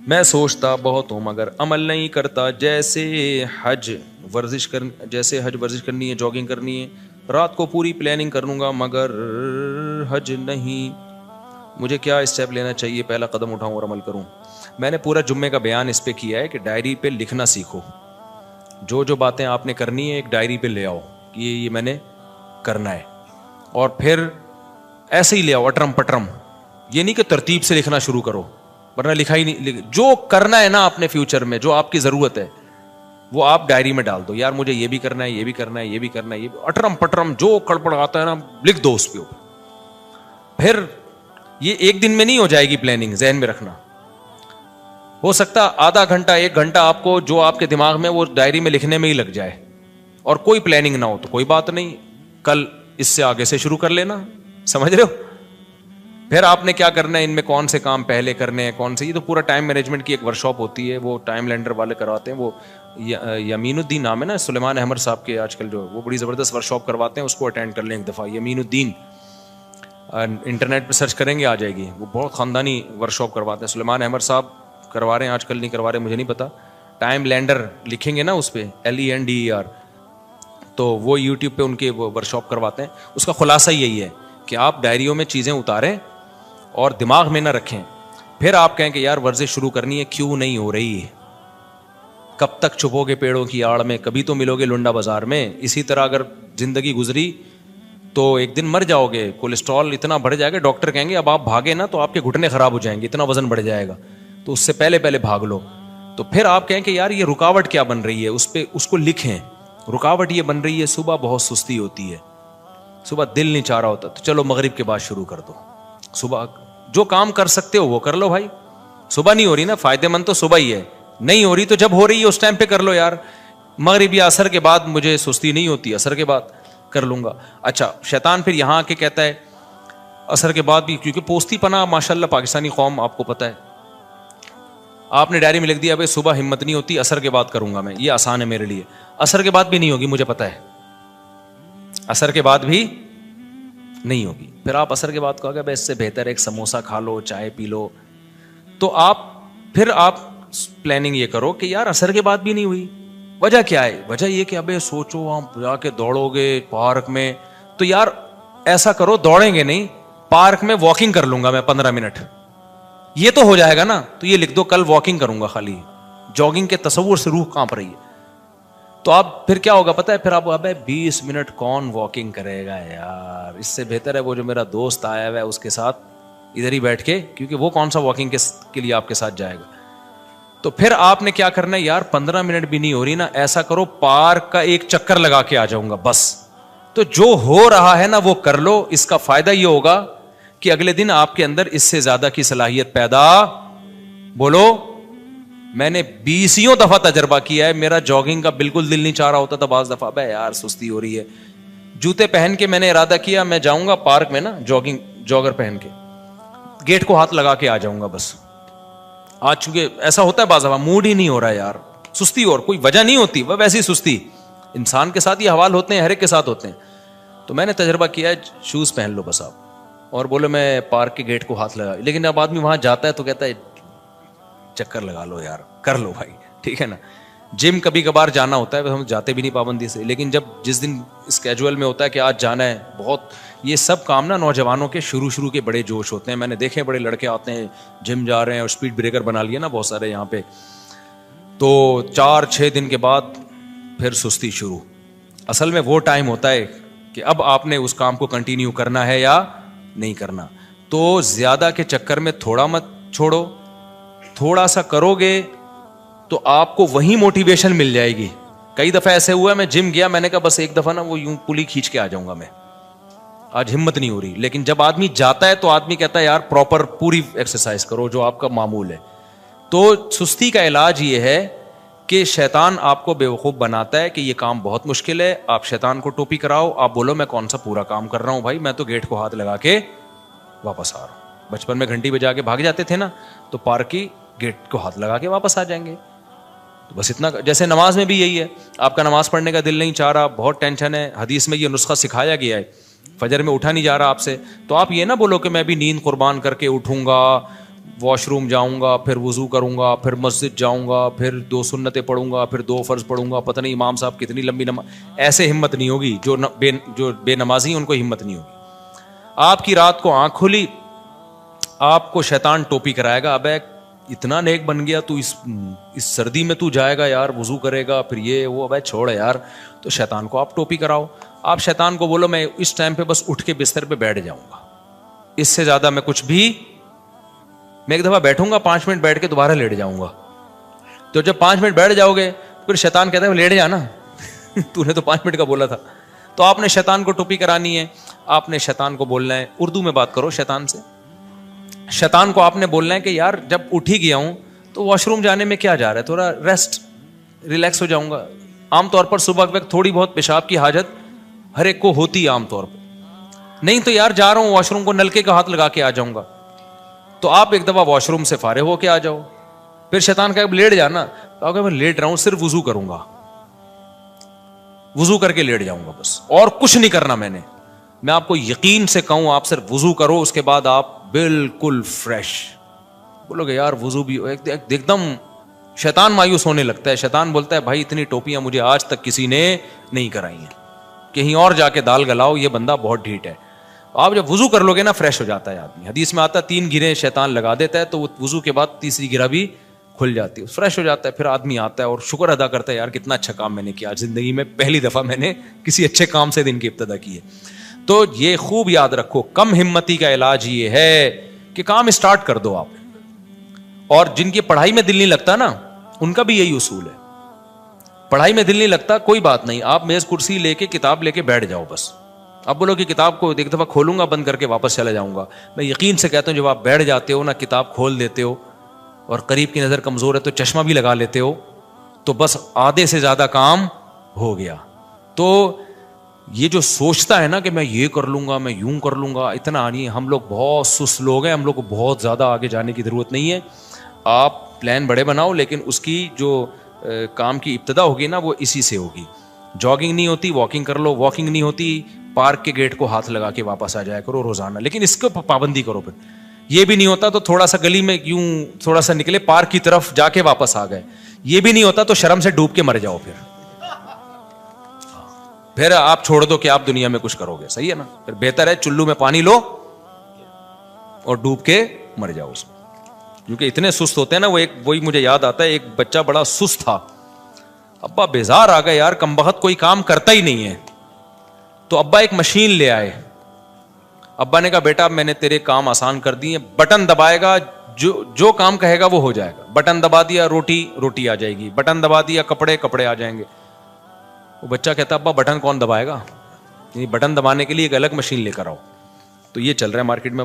میں سوچتا بہت ہوں مگر عمل نہیں کرتا. جیسے حج ورزش کرنی ہے, جاگنگ کرنی ہے, رات کو پوری پلاننگ کر لوں گا مگر حج نہیں. مجھے کیا اسٹیپ لینا چاہیے, پہلا قدم اٹھاؤں اور عمل کروں؟ میں نے پورا جمعے کا بیان اس پہ کیا ہے کہ ڈائری پہ لکھنا سیکھو. جو باتیں آپ نے کرنی ہے ایک ڈائری پہ لے آؤ, یہ میں نے کرنا ہے, اور پھر ایسے ہی لے آؤ اٹرم پٹرم. یہ نہیں کہ ترتیب سے لکھنا شروع کرو ورنہ لکھا ہی نہیں. جو کرنا ہے نا اپنے فیوچر میں, جو آپ کی ضرورت ہے وہ آپ ڈائری میں ڈال دو. یار مجھے یہ بھی کرنا ہے, یہ بھی کرنا ہے, یہ بھی کرنا ہے, یہ اٹرم پٹرم جو کڑپڑ آتا ہے نا لکھ دو اس پہ. پھر یہ ایک دن میں نہیں ہو جائے گی پلاننگ, ذہن میں رکھنا. ہو سکتا آدھا گھنٹہ 1 گھنٹہ آپ کو جو آپ کے دماغ میں وہ ڈائری میں لکھنے میں ہی لگ جائے, اور کوئی پلاننگ نہ ہو تو کوئی بات نہیں, کل اس سے آگے سے شروع کر لینا. سمجھ رہے ہو؟ پھر آپ نے کیا کرنا ہے, ان میں کون سے کام پہلے کرنے ہیں, کون سے, یہ تو پورا ٹائم مینجمنٹ کی ایک ورکشاپ ہوتی ہے, وہ ٹائم لینڈر والے کرواتے ہیں. وہ یمین الدین نام ہے نا سلیمان احمد صاحب کے, آج کل جو وہ بڑی زبردست ورکشاپ کرواتے ہیں, اس کو اٹینڈ کر لیں ایک دفعہ. یمین الدین انٹرنیٹ پہ سرچ کریں گے آ جائے گی. وہ بہت خاندانی ورکشاپ کرواتے ہیں. سلیمان احمد صاحب کروا رہے ہیں, آج کل نہیں کروا رہے مجھے نہیں پتا. ٹائم لینڈر لکھیں گے نا اس پہ, LENDER, تو وہ یوٹیوب پہ ان کے وہ ورکشاپ کرواتے ہیں. اس کا خلاصہ یہی ہے کہ آپ ڈائریوں میں چیزیں اتاریں اور دماغ میں نہ رکھیں. پھر آپ کہیں کہ یار ورزش شروع کرنی ہے, کیوں نہیں ہو رہی ہے؟ کب تک چھپو گے پیڑوں کی آڑ میں, کبھی تو ملو گے لنڈا بازار میں. اسی طرح اگر زندگی گزری تو ایک دن مر جاؤ گے. کولیسٹرول اتنا بڑھ جائے گا, ڈاکٹر کہیں گے اب آپ بھاگے نا تو آپ کے گھٹنے خراب ہو جائیں گے, اتنا وزن بڑھ جائے گا, تو اس سے پہلے بھاگ لو. تو پھر آپ کہیں کہ یار یہ رکاوٹ کیا بن رہی ہے, اس کو لکھیں. رکاوٹ یہ بن رہی ہے صبح بہت سستی ہوتی ہے, صبح دل نہیں چاہ رہا ہوتا, تو چلو مغرب کے بعد شروع کر دو. صبح جو کام کر سکتے ہو وہ کر لو بھائی. صبح نہیں ہو رہی نا, فائدہ مند تو صبح ہی ہے. نہیں ہو رہی تو جب ہو رہی ہے اس ٹائم پہ کر لو یار. مغرب یا عصر کے بعد مجھے سستی نہیں ہوتی, عصر کے بعد کر لوں گا. اچھا, شیطان پھر یہاں آ کے کہتا ہے عصر کے بعد بھی, کیونکہ پوستی پناہ ماشاءاللہ پاکستانی قوم آپ کو پتہ ہے. آپ نے ڈائری میں لکھ دیا بھائی صبح ہمت نہیں ہوتی, عصر کے بعد کروں گا میں, یہ آسان ہے میرے لیے. عصر کے بعد بھی نہیں ہوگی مجھے پتہ ہے, عصر کے بعد بھی نہیں ہوگی. پھر آپ عصر کے بعد کہو گے اس سے بہتر ایک سموسہ کھا لو, چائے پی لو. تو پھر آپ پلاننگ یہ کرو کہ یار عصر کے بعد بھی نہیں ہوئی, وجہ کیا ہے؟ وجہ یہ کہ ابے سوچو آپ جا کے دوڑو گے پارک میں, تو یار ایسا کرو دوڑیں گے نہیں, پارک میں واکنگ کر لوں گا میں 15 منٹ, یہ تو ہو جائے گا نا. تو یہ لکھ دو کل واکنگ کروں گا, خالی جاگنگ کے تصور سے روح کانپ رہی ہے. تو آپ پھر کیا ہوگا پتہ ہے, پھر آپ 20 منٹ کون واکنگ کرے گا یار, اس سے بہتر ہے وہ جو میرا دوست آیا ہوا ہے اس کے ساتھ ادھر ہی بیٹھ کے, کیونکہ وہ کون سا واکنگ کے لیے آپ کے ساتھ جائے گا. تو پھر آپ نے کیا کرنا ہے یار, 15 منٹ بھی نہیں ہو رہی نا, ایسا کرو پارک کا ایک چکر لگا کے آ جاؤں گا بس. تو جو ہو رہا ہے نا وہ کر لو. اس کا فائدہ یہ ہوگا کہ اگلے دن آپ کے اندر اس سے زیادہ کی صلاحیت پیدا, بولو. میں نے 20 دفعہ تجربہ کیا ہے, میرا جاگنگ کا بالکل دل نہیں چاہ رہا ہوتا تھا. بعض دفعہ بھائی یار سستی ہو رہی ہے, جوتے پہن کے میں نے ارادہ کیا میں جاؤں گا پارک میں نا, جاگر پہن کے گیٹ کو ہاتھ لگا کے آ جاؤں گا بس. آج چونکہ ایسا ہوتا ہے بعض دفعہ موڈ ہی نہیں ہو رہا ہے یار, سستی, اور کوئی وجہ نہیں ہوتی, وہ ویسی سستی. انسان کے ساتھ یہ حوال ہوتے ہیں, ہر ایک کے ساتھ ہوتے ہیں. تو میں نے تجربہ کیا ہے, شوز پہن لو بس آپ, اور بولو میں پارک کے گیٹ کو ہاتھ لگا. لیکن اب آدمی وہاں جاتا ہے تو کہتا ہے چکر لگا لو یار, کر لو بھائی, ٹھیک ہے نا. جم کبھی کبھار جانا ہوتا ہے, ہم جاتے بھی نہیں پابندی سے, لیکن جس دن اسکیجول میں ہوتا ہے کہ آج جانا ہے, بہت یہ سب کام نا نوجوانوں کے شروع کے بڑے جوش ہوتے ہیں. میں نے دیکھے بڑے لڑکے آتے ہیں جم جا رہے ہیں, اور اسپیڈ بریکر بنا لیے نا بہت سارے یہاں پہ, تو 4-6 دن کے بعد پھر سستی شروع. اصل میں وہ ٹائم ہوتا ہے کہ اب آپ نے اس کام کو کنٹینیو کرنا ہے یا نہیں کرنا. تو زیادہ کے چکر میں تھوڑا مت چھوڑو, تھوڑا سا کرو گے تو آپ کو وہیں موٹیویشن مل جائے گی. کئی دفعہ ایسے ہوا ہے, میں جم گیا, میں نے کہا بس ایک دفعہ نا وہ یوں پلی کھینچ کے آ جاؤں گا میں, آج ہمت نہیں ہو رہی. لیکن جب آدمی جاتا ہے تو آدمی کہتا ہے یار پراپر پوری ایکسرسائز کرو جو آپ کا معمول ہے. تو سستی کا علاج یہ ہے کہ شیطان آپ کو بیوقوف بناتا ہے کہ یہ کام بہت مشکل ہے. آپ شیطان کو ٹوپی کراؤ, آپ بولو میں کون سا پورا کام کر رہا ہوں بھائی, میں تو گیٹ کو ہاتھ لگا کے واپس آ رہا ہوں. بچپن میں گھنٹی بجا کے بھاگ جاتے تھے نا, تو پارک کی گیٹ کو ہاتھ لگا کے واپس آ جائیں گے. تو بس اتنا. جیسے نماز میں بھی یہی ہے, آپ کا نماز پڑھنے کا دل نہیں چاہ رہا, بہت ٹینشن ہے, حدیث میں یہ نسخہ سکھایا گیا ہے, فجر میں اٹھا نہیں جا رہا آپ سے, تو آپ یہ نہ بولو کہ میں بھی نیند قربان کر کے اٹھوں گا, واش روم جاؤں گا, پھر وضو کروں گا, پھر مسجد جاؤں گا, پھر 2 سنتیں پڑھوں گا, پھر 2 فرض پڑھوں گا, پتہ نہیں امام صاحب کتنی لمبی نماز. ایسے ہمت نہیں ہوگی. جو بے نمازی ہیں ان کو ہمت نہیں ہوگی. آپ کی رات کو آنکھ کھلی, آپ کو شیطان ٹوپی کرائے گا, ابے اتنا نیک بن گیا تو اس سردی میں تو جائے گا یار, وضو کرے گا, پھر یہ وہ, ابے چھوڑ یار. تو شیطان کو آپ ٹوپی کراؤ. آپ شیطان کو بولو میں اس ٹائم پہ بس اٹھ کے بستر پہ بیٹھ جاؤں گا, اس سے زیادہ میں کچھ بھی, میں ایک دفعہ بیٹھوں گا 5 منٹ بیٹھ کے دوبارہ لیٹ جاؤں گا. تو جب 5 منٹ بیٹھ جاؤ گے پھر شیطان کہتا ہے لیٹ جانا تو نے تو 5 منٹ کا بولا تھا. تو آپ نے شیطان کو ٹوپی کرانی ہے. آپ نے شیطان کو بولنا ہے, اردو میں بات کرو شیطان سے. شیطان کو آپ نے بولنا ہے کہ یار جب اٹھ ہی گیا ہوں تو واش روم جانے میں کیا جا رہا ہے, تھوڑا ریسٹ ریلیکس ہو جاؤں گا. عام طور پر صبح وقت تھوڑی بہت پیشاب کی حاجت ہر ایک کو ہوتی ہے عام طور پر, نہیں تو یار جا رہا ہوں واش روم کو, نلکے کا ہاتھ لگا کے آ جاؤں گا. تو آپ ایک دفعہ واش روم سے فارغ ہو کے آ جاؤ. پھر شیطان کہے لیٹ جانا, تو اگر میں لیٹ رہا ہوں صرف وضو کروں گا, وضو کر کے لیٹ جاؤں گا بس, اور کچھ نہیں کرنا میں نے. میں آپ کو یقین سے کہوں آپ صرف وضو کرو, اس کے بعد آپ بالکل فریش. بولو گے یار وضو بھی ایک دم, شیطان مایوس ہونے لگتا ہے. شیطان بولتا ہے بھائی اتنی ٹوپیاں مجھے آج تک کسی نے نہیں کرائی ہیں, کہیں اور جا کے دال گلاؤ, یہ بندہ بہت ڈھیٹ ہے. آپ جب وضو کر لو گے نا فریش ہو جاتا ہے آدمی. حدیث میں آتا ہے 3 گریں شیطان لگا دیتا ہے, تو وہ وضو کے بعد تیسری گرہ بھی کھل جاتی ہے, فریش ہو جاتا ہے. پھر آدمی آتا ہے اور شکر ادا کرتا ہے یار کتنا اچھا کام میں نے کیا, زندگی میں پہلی دفعہ میں نے کسی اچھے کام سے دن کی ابتدا کی ہے. تو یہ خوب یاد رکھو, کم ہمتی کا علاج یہ ہے کہ کام اسٹارٹ کر دو آپ. اور جن کی پڑھائی میں دل نہیں لگتا نا, ان کا بھی یہی اصول ہے. پڑھائی میں دل نہیں لگتا, کوئی بات نہیں, آپ میز کرسی لے کے کتاب لے کے بیٹھ جاؤ بس. اب بولو کہ کتاب کو ایک دفعہ کھولوں گا بند کر کے واپس چلا جاؤں گا. میں یقین سے کہتا ہوں جب آپ بیٹھ جاتے ہو نا, کتاب کھول دیتے ہو, اور قریب کی نظر کمزور ہے تو چشمہ بھی لگا لیتے ہو, تو بس آدھے سے زیادہ کام ہو گیا. تو یہ جو سوچتا ہے نا کہ میں یہ کر لوں گا, میں یوں کر لوں گا, اتنا نہیں. ہم لوگ بہت سست لوگ ہیں, ہم لوگ کو بہت زیادہ آگے جانے کی ضرورت نہیں ہے. آپ پلان بڑے بناؤ, لیکن اس کی جو کام کی ابتدا ہوگی نا وہ اسی سے ہوگی. جاگنگ نہیں ہوتی واکنگ کر لو, واکنگ نہیں ہوتی پارک کے گیٹ کو ہاتھ لگا کے واپس آ جایا کرو روزانہ, لیکن اس کو پابندی کرو. پھر یہ بھی نہیں ہوتا تو تھوڑا سا گلی میں یوں تھوڑا سا نکلے, پارک کی طرف جا کے واپس آ گئے. یہ بھی نہیں ہوتا تو شرم سے ڈوب کے مر جاؤ. پھر آپ چھوڑ دو کہ آپ دنیا میں کچھ کرو گے, صحیح ہے نا. پھر بہتر ہے چلو میں پانی لو اور ڈوب کے مر جاؤ اس میں, کیونکہ اتنے سست ہوتے ہیں نا. وہی مجھے یاد آتا ہے, ایک بچہ بڑا سست تھا, ابا بیزار آ گئے یار, کمبخت کوئی کام کرتا ہی نہیں ہے. تو ابا ایک مشین لے آئے. ابا نے کہا بیٹا میں نے تیرے کام آسان کر دیے, بٹن دبائے گا جو کام کہے گا وہ ہو جائے گا. بٹن دبا دیا روٹی آ جائے گی, بٹن دبا دیا کپڑے آ جائیں گے. وہ بچہ کہتا ابا بٹن کون دبائے گا, بٹن دبانے کے لیے ایک الگ مشین لے کر آؤ. تو یہ چل رہا ہے مارکیٹ میں.